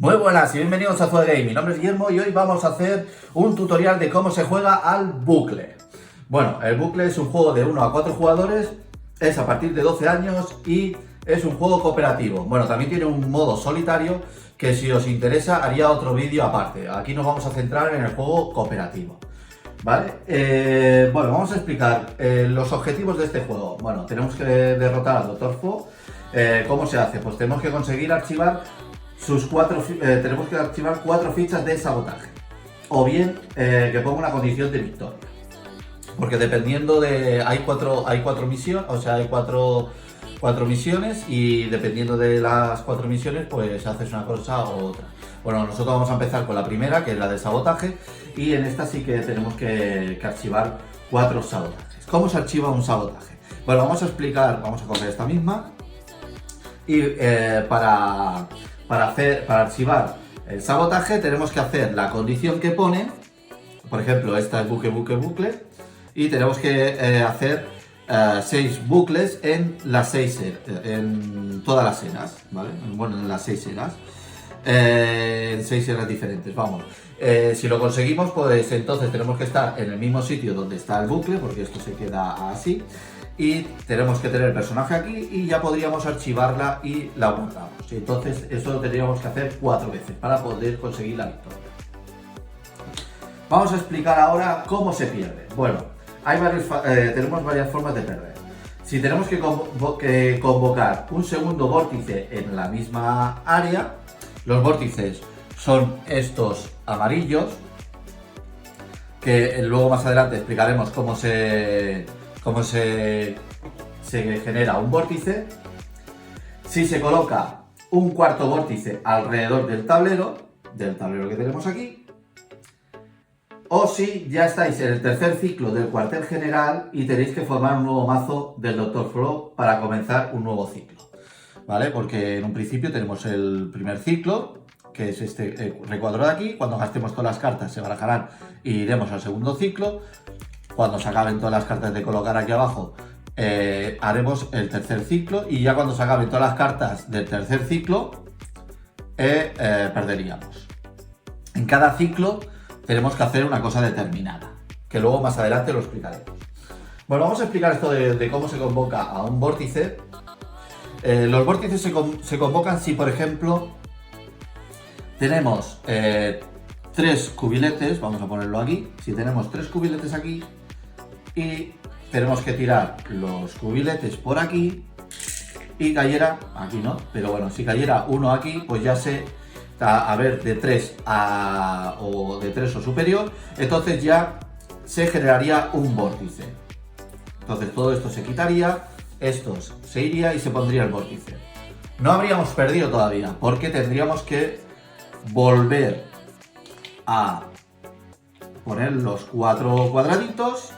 Muy buenas y bienvenidos a Zuegame. Mi nombre es Guillermo y hoy vamos a hacer un tutorial de cómo se juega al bucle. Bueno, el bucle es un juego de 1 a 4 jugadores, es a partir de 12 años y es un juego cooperativo. Bueno, también tiene un modo solitario que si os interesa haría otro vídeo aparte. Aquí nos vamos a centrar en el juego cooperativo. ¿Vale? Bueno, vamos a explicar los objetivos de este juego. Bueno, tenemos que derrotar al Dr. Fu. ¿Cómo se hace? Pues tenemos que conseguir archivar tenemos que archivar 4 fichas de sabotaje o bien que ponga una condición de victoria, porque dependiendo de hay cuatro misiones, o sea, hay cuatro misiones y dependiendo de las 4 misiones pues haces una cosa o otra. Bueno, nosotros vamos a empezar con la primera, que es la de sabotaje, y en esta sí que tenemos que archivar 4 sabotajes. ¿Cómo se archiva un sabotaje? Bueno, vamos a coger esta misma y para archivar el sabotaje tenemos que hacer la condición que pone. Por ejemplo, esta es bucle y tenemos que hacer 6 bucles en en todas las eras, ¿vale? Bueno, en las 6 eras, en 6 eras diferentes, vamos. Si lo conseguimos, pues entonces tenemos que estar en el mismo sitio donde está el bucle, porque esto se queda así. Y tenemos que tener el personaje aquí y ya podríamos archivarla y la guardamos. Y entonces eso lo tendríamos que hacer 4 veces para poder conseguir la victoria. Vamos a explicar ahora cómo se pierde. Bueno, tenemos varias formas de perder. Si tenemos que convocar un segundo vórtice en la misma área, los vórtices son estos amarillos, que luego más adelante explicaremos cómo se genera un vórtice. Si se coloca un cuarto vórtice alrededor del tablero que tenemos aquí, o si ya estáis en el tercer ciclo del cuartel general y tenéis que formar un nuevo mazo del Dr. Fu para comenzar un nuevo ciclo, ¿vale? Porque en un principio tenemos el primer ciclo, que es este recuadro de aquí. Cuando gastemos todas las cartas se barajarán y iremos al segundo ciclo. Cuando se acaben todas las cartas de colocar aquí abajo, haremos el tercer ciclo, y ya cuando se acaben todas las cartas del tercer ciclo, perderíamos. En cada ciclo tenemos que hacer una cosa determinada, que luego más adelante lo explicaremos. Bueno, vamos a explicar esto de cómo se convoca a un vórtice. Los vórtices se convocan si, por ejemplo, tenemos 3 cubiletes, vamos a ponerlo aquí. Si tenemos 3 cubiletes aquí y tenemos que tirar los cubiletes por aquí y cayera, aquí no, pero bueno, si cayera uno aquí, pues ya a ver, de 3 o de 3 o superior, entonces ya se generaría un vórtice. Entonces todo esto se quitaría, estos se iría y se pondría el vórtice. No habríamos perdido todavía, porque tendríamos que volver a poner los 4 cuadraditos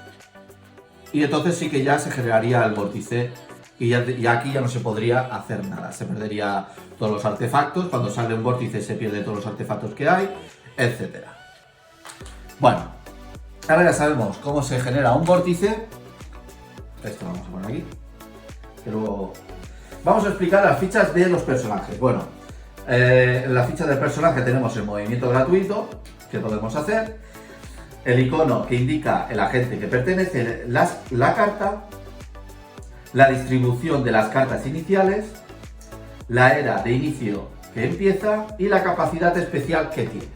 y entonces sí que ya se generaría el vórtice y aquí ya no se podría hacer nada. Se perdería todos los artefactos. Cuando sale un vórtice se pierde todos los artefactos que hay, etc. Bueno, ahora ya sabemos cómo se genera un vórtice. Esto lo vamos a poner aquí. Que luego vamos a explicar las fichas de los personajes. Bueno, en la ficha del personaje tenemos el movimiento gratuito que podemos hacer, el icono que indica el agente que pertenece, la carta, la distribución de las cartas iniciales, la era de inicio que empieza y la capacidad especial que tiene.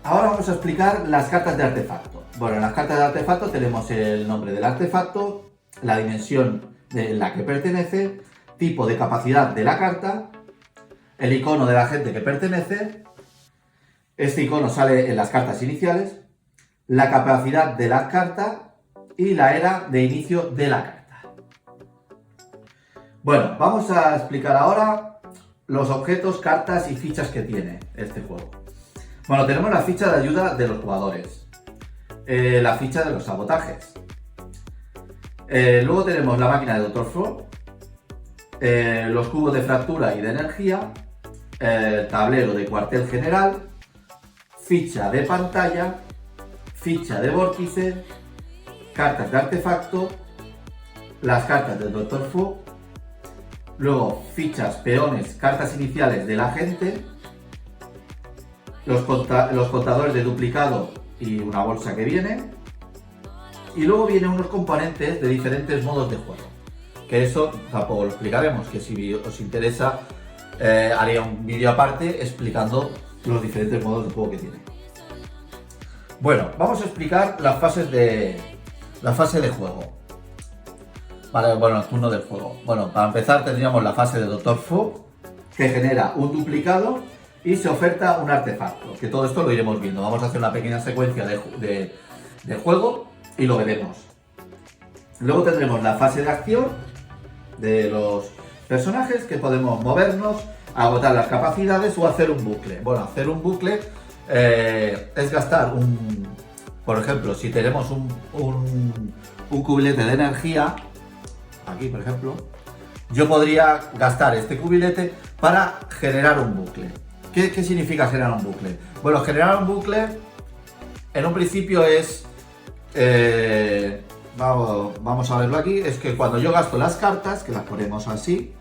Ahora vamos a explicar las cartas de artefacto. Bueno, en las cartas de artefacto tenemos el nombre del artefacto, la dimensión de la que pertenece, tipo de capacidad de la carta, el icono del agente que pertenece. Este icono sale en las cartas iniciales, la capacidad de la carta y la era de inicio de la carta. Bueno, vamos a explicar ahora los objetos, cartas y fichas que tiene este juego. Bueno, tenemos la ficha de ayuda de los jugadores, la ficha de los sabotajes. Luego tenemos la máquina de Dr. Fu, los cubos de fractura y de energía, el tablero de cuartel general, ficha de pantalla, ficha de vórtice, cartas de artefacto, las cartas del Dr. Fu, luego fichas, peones, cartas iniciales del agente, los contadores de duplicado y una bolsa que viene, y luego vienen unos componentes de diferentes modos de juego, que eso tampoco lo explicaremos, que si os interesa haría un vídeo aparte explicando los diferentes modos de juego que tiene. Bueno, vamos a explicar la fase de juego. Vale, bueno, el turno del juego. Bueno, para empezar tendríamos la fase de Dr. Fu, que genera un duplicado y se oferta un artefacto, que todo esto lo iremos viendo. Vamos a hacer una pequeña secuencia de juego y lo veremos. Luego tendremos la fase de acción de los personajes, que podemos movernos, agotar las capacidades o hacer un bucle. Bueno, hacer un bucle es gastar por ejemplo, si tenemos un cubilete de energía, aquí por ejemplo, yo podría gastar este cubilete para generar un bucle. ¿Qué significa generar un bucle? Bueno, generar un bucle en un principio es, vamos a verlo aquí, es que cuando yo gasto las cartas, que las ponemos así,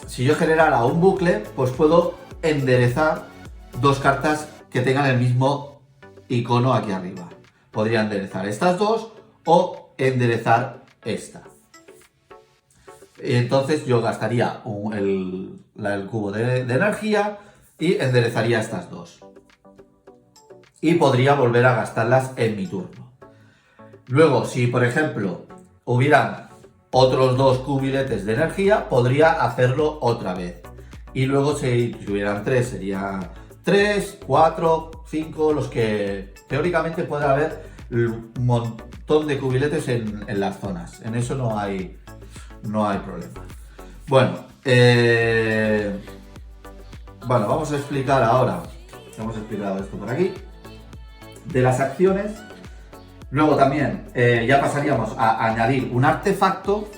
si yo generara un bucle, pues puedo enderezar dos cartas que tengan el mismo icono aquí arriba. Podría enderezar estas dos o enderezar esta. Entonces yo gastaría el cubo de energía y enderezaría estas dos. Y podría volver a gastarlas en mi turno. Luego, si por ejemplo hubieran otros dos cubiletes de energía, podría hacerlo otra vez. Y luego si hubieran tres, sería 3, 4, 5, los que teóricamente puede haber un montón de cubiletes en las zonas. En eso no hay problema. Bueno, vamos a explicar ahora, hemos explicado esto por aquí, de las acciones. Luego también ya pasaríamos a añadir un artefacto,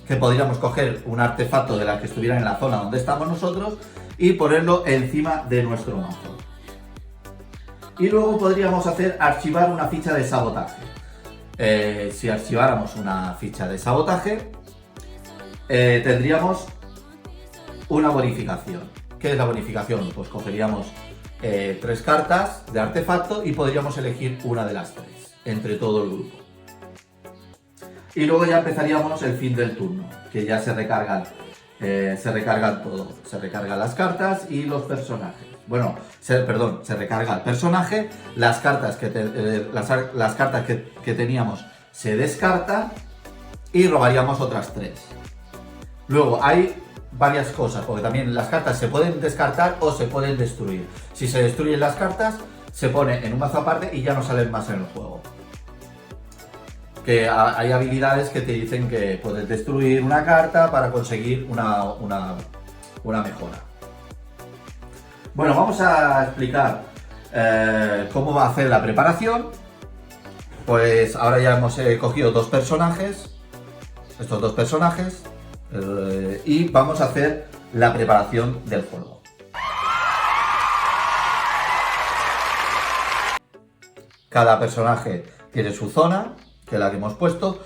que podríamos coger un artefacto de la que estuviera en la zona donde estamos nosotros y ponerlo encima de nuestro mazo. Y luego podríamos archivar una ficha de sabotaje. Si archiváramos una ficha de sabotaje, tendríamos una bonificación. ¿Qué es la bonificación? Pues cogeríamos 3 cartas de artefacto y podríamos elegir una de las 3 entre todo el grupo. Y luego ya empezaríamos el fin del turno, que ya se recargan todo. Se recargan las cartas y los personajes. Bueno, se recarga el personaje, las cartas que teníamos se descartan y robaríamos otras 3. Luego hay varias cosas, porque también las cartas se pueden descartar o se pueden destruir. Si se destruyen las cartas, se pone en un mazo aparte y ya no salen más en el juego. Que hay habilidades que te dicen que puedes destruir una carta para conseguir una mejora. Bueno, vamos a explicar cómo va a hacer la preparación. Pues ahora ya hemos cogido estos dos personajes, y vamos a hacer la preparación del juego. Cada personaje tiene su zona, que es la que hemos puesto.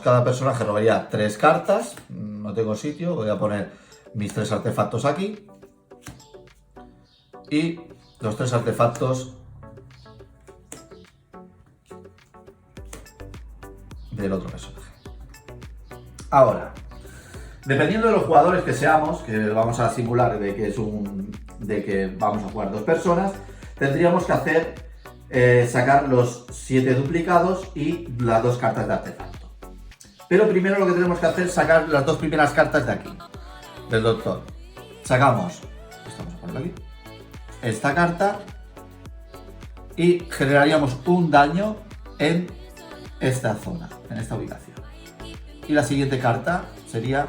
Cada personaje robaría 3 cartas. No tengo sitio, voy a poner mis 3 artefactos aquí. Y los 3 artefactos del otro personaje. Ahora, dependiendo de los jugadores que seamos, que vamos a simular de que vamos a jugar 2 personas, tendríamos que sacar los 7 duplicados y las 2 cartas de artefacto. Pero primero lo que tenemos que hacer es sacar las 2 primeras cartas de aquí, del doctor. Sacamos, vamos a ponerlo aquí, esta carta y generaríamos un daño en esta zona, en esta ubicación. Y la siguiente carta sería,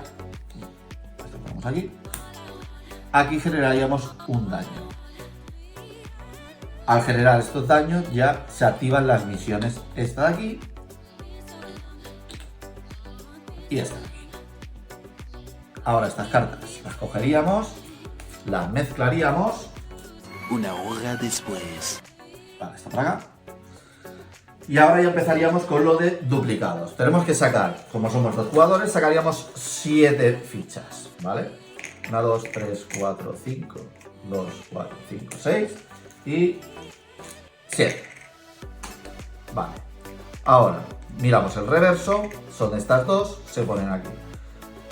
esto ponemos aquí, aquí generaríamos un daño. Al generar estos daños ya se activan las misiones, esta de aquí y esta de aquí. Ahora estas cartas las cogeríamos, las mezclaríamos. Una hora después. Vale, esta para acá. Y ahora ya empezaríamos con lo de duplicados. Tenemos que sacar, como somos 2 jugadores, sacaríamos 7 fichas, ¿vale? 1, 2, 3, 4, 5, 2, 4, 5, 6 y 7. Vale. Ahora, miramos el reverso, son estas dos, se ponen aquí.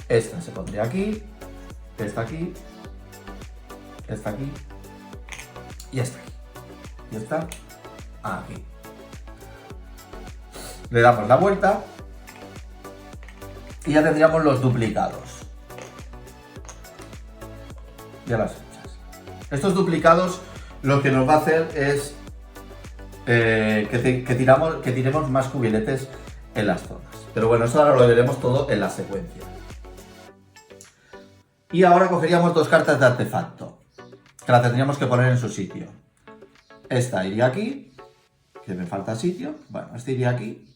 Esta se pondría aquí, esta aquí, esta aquí y esta aquí. Y esta aquí. Le damos la vuelta y ya tendríamos los duplicados. Ya las fichas. Estos duplicados lo que nos va a hacer es que tiremos más cubiletes en las zonas. Pero bueno, eso ahora lo veremos todo en la secuencia. Y ahora cogeríamos 2 cartas de artefacto, que las tendríamos que poner en su sitio. Esta iría aquí, que me falta sitio. Bueno, esta iría aquí.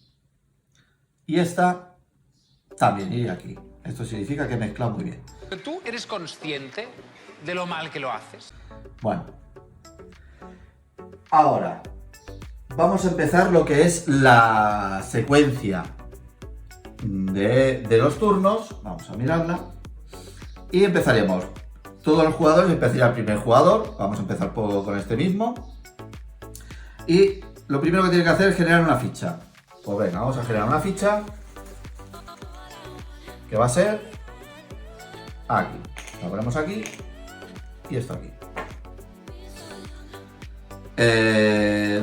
Y esta también iría aquí. Esto significa que he mezclado muy bien. ¿Tú eres consciente de lo mal que lo haces? Bueno. Ahora, vamos a empezar lo que es la secuencia de los turnos. Vamos a mirarla. Y empezaremos. Todos los jugadores, empezaría el primer jugador. Vamos a empezar con este mismo. Y lo primero que tiene que hacer es generar una ficha. Pues venga, vamos a generar una ficha. Que va a ser aquí. La ponemos aquí. Y esto aquí.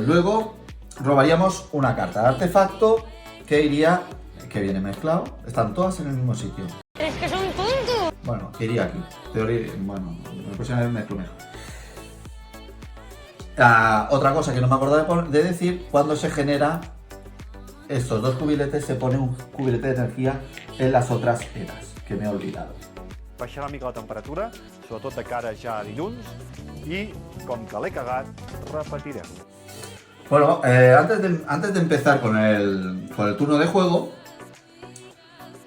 Luego robaríamos una carta de artefacto que iría, que viene mezclado. Están todas en el mismo sitio. ¡Es que son tontos! Bueno, que iría aquí. Bueno, la próxima vez mezclo mejor. Otra cosa que no me acuerdo de decir, cuando se genera estos 2 cubiletes, se pone un cubilete de energía en las otras eras, que me he olvidado. Baixarà una mica la temperatura, sobretot de cara ja a dilluns, i com que l'he cagat, repetirem. Bueno, antes de empezar con el turno de juego,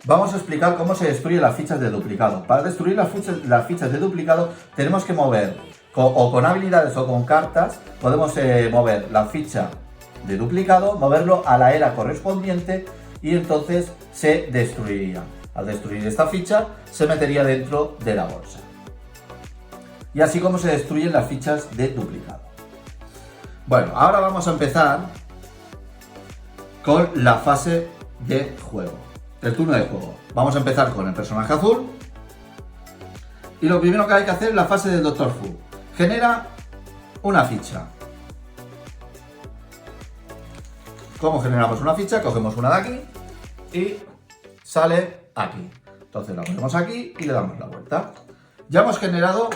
vamos a explicar cómo se destruyen las fichas de duplicado. Para destruir las fichas de duplicado tenemos que mover, o con habilidades o con cartas, podemos mover la ficha de duplicado, moverlo a la era correspondiente y entonces se destruiría. Al destruir esta ficha, se metería dentro de la bolsa. Y así como se destruyen las fichas de duplicado. Bueno, ahora vamos a empezar con la fase de juego, el turno de juego. Vamos a empezar con el personaje azul. Y lo primero que hay que hacer es la fase del Dr. Fu. Genera una ficha. ¿Cómo generamos una ficha? Cogemos una de aquí y sale aquí. Entonces la ponemos aquí y le damos la vuelta. Ya hemos generado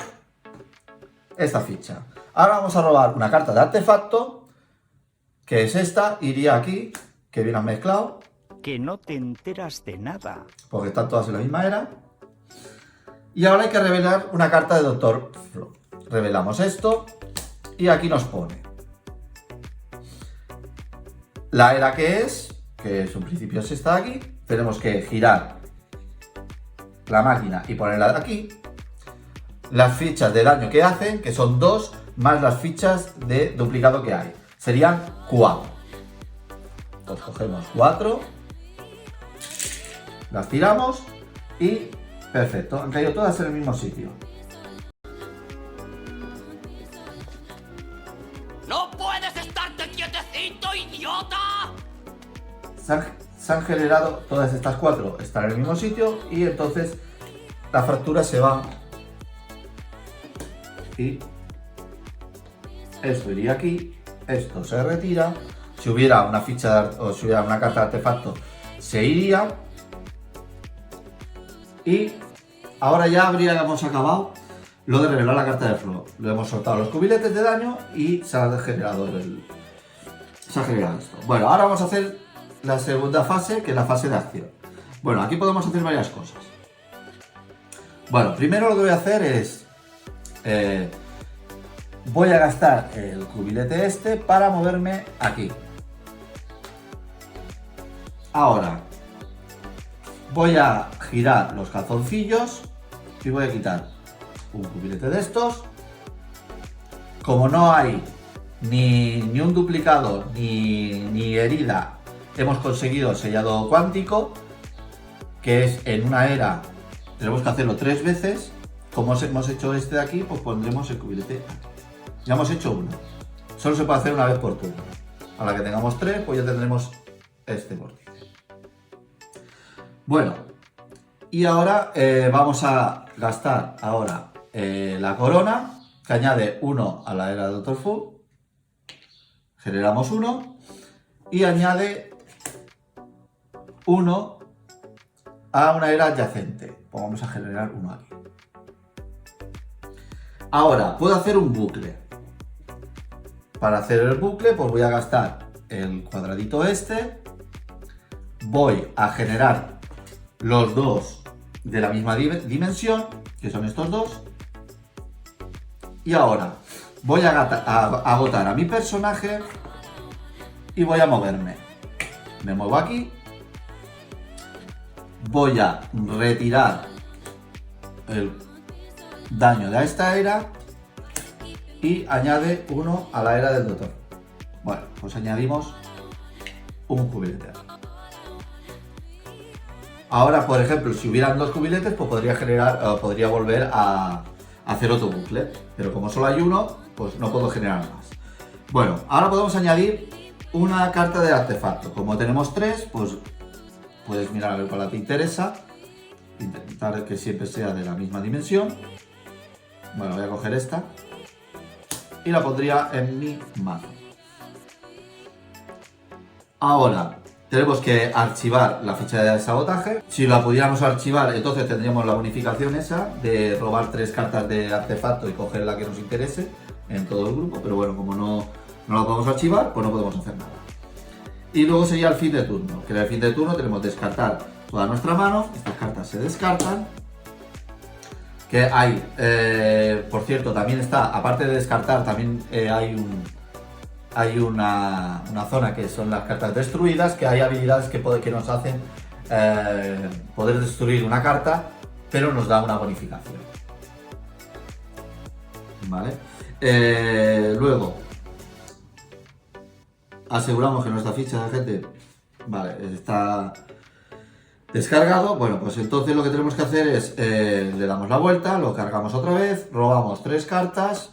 esta ficha. Ahora vamos a robar una carta de artefacto, que es esta, iría aquí, que viene mezclado. Que no te enteras de nada. Porque están todas en la misma era. Y ahora hay que revelar una carta de Dr. Fu. Revelamos esto y aquí nos pone la era que en principio es esta de aquí. Tenemos que girar la máquina y ponerla de aquí. Las fichas de daño que hacen, que son 2, más las fichas de duplicado que hay. Serían 4. Entonces cogemos 4, las tiramos y perfecto, han caído todas en el mismo sitio. ¡No puedes estarte quietecito, idiota! Se han generado todas estas 4, están en el mismo sitio y entonces la fractura se va y esto iría aquí, esto se retira. Si hubiera una ficha o si hubiera una carta de artefacto, se iría. Y ahora ya habríamos acabado lo de revelar la carta de flow. Le hemos soltado los cubiletes de daño y se ha generado esto. Bueno, ahora vamos a hacer la segunda fase, que es la fase de acción. Bueno, aquí podemos hacer varias cosas. Bueno, primero lo que voy a hacer es voy a gastar el cubilete este para moverme aquí. Ahora voy a girar los calzoncillos y voy a quitar un cubilete de estos. Como no hay ni un duplicado ni herida hemos conseguido el sellado cuántico, que es en una era, tenemos que hacerlo 3 veces. Como hemos hecho este de aquí, pues pondremos el cubilete aquí. Ya hemos hecho uno. Solo se puede hacer una vez por turno. A la que tengamos 3, pues ya tendremos este vórtice. Bueno, y ahora vamos a gastar ahora la corona, que añade 1 a la era de Dr. Fu. Generamos 1 y añade 1 a una era adyacente. Pues vamos a generar 1 aquí. Ahora, puedo hacer un bucle. Para hacer el bucle, pues voy a gastar el cuadradito este. Voy a generar los dos de la misma dimensión, que son estos dos. Y ahora voy a agotar a mi personaje y voy a moverme. Me muevo aquí. Voy a retirar el daño de esta era y añade 1 a la era del doctor. Bueno, pues añadimos un cubilete. Ahora, por ejemplo, si hubieran 2 cubiletes, pues podría volver a hacer otro bucle, pero como solo hay uno, pues no puedo generar más. Bueno, ahora podemos añadir una carta de artefacto. Como tenemos 3, pues puedes mirar a ver cuál te interesa. Intentar que siempre sea de la misma dimensión. Bueno, voy a coger esta y la pondría en mi mazo. Ahora tenemos que archivar la ficha de sabotaje. Si la pudiéramos archivar, entonces tendríamos la bonificación esa de robar 3 cartas de artefacto y coger la que nos interese en todo el grupo. Pero bueno, como no la podemos archivar, pues no podemos hacer nada. Y luego sería el fin de turno, que en el fin de turno tenemos que descartar toda nuestra mano. Estas cartas se descartan. Que hay, por cierto, también está, aparte de descartar, también hay una zona que son las cartas destruidas, que hay habilidades que nos hacen poder destruir una carta, pero nos da una bonificación. ¿Vale? Luego, aseguramos que nuestra ficha de gente, vale, está descargado. Bueno, pues entonces lo que tenemos que hacer es, le damos la vuelta, lo cargamos otra vez, robamos 3 cartas.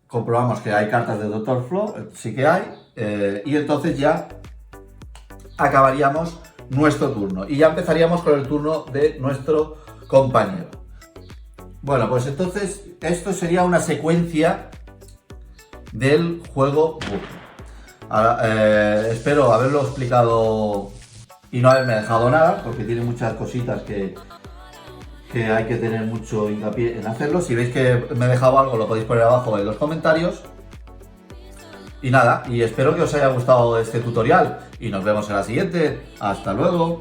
Comprobamos que hay cartas de Dr. Fu, sí que hay, y entonces ya acabaríamos nuestro turno y ya empezaríamos con el turno de nuestro compañero. Bueno, pues entonces esto sería una secuencia del juego bucle. Ahora, espero haberlo explicado y no haberme dejado nada, porque tiene muchas cositas que hay que tener mucho hincapié en hacerlo. Si veis que me he dejado algo, lo podéis poner abajo en los comentarios. Y nada, y espero que os haya gustado este tutorial y nos vemos en la siguiente. ¡Hasta luego!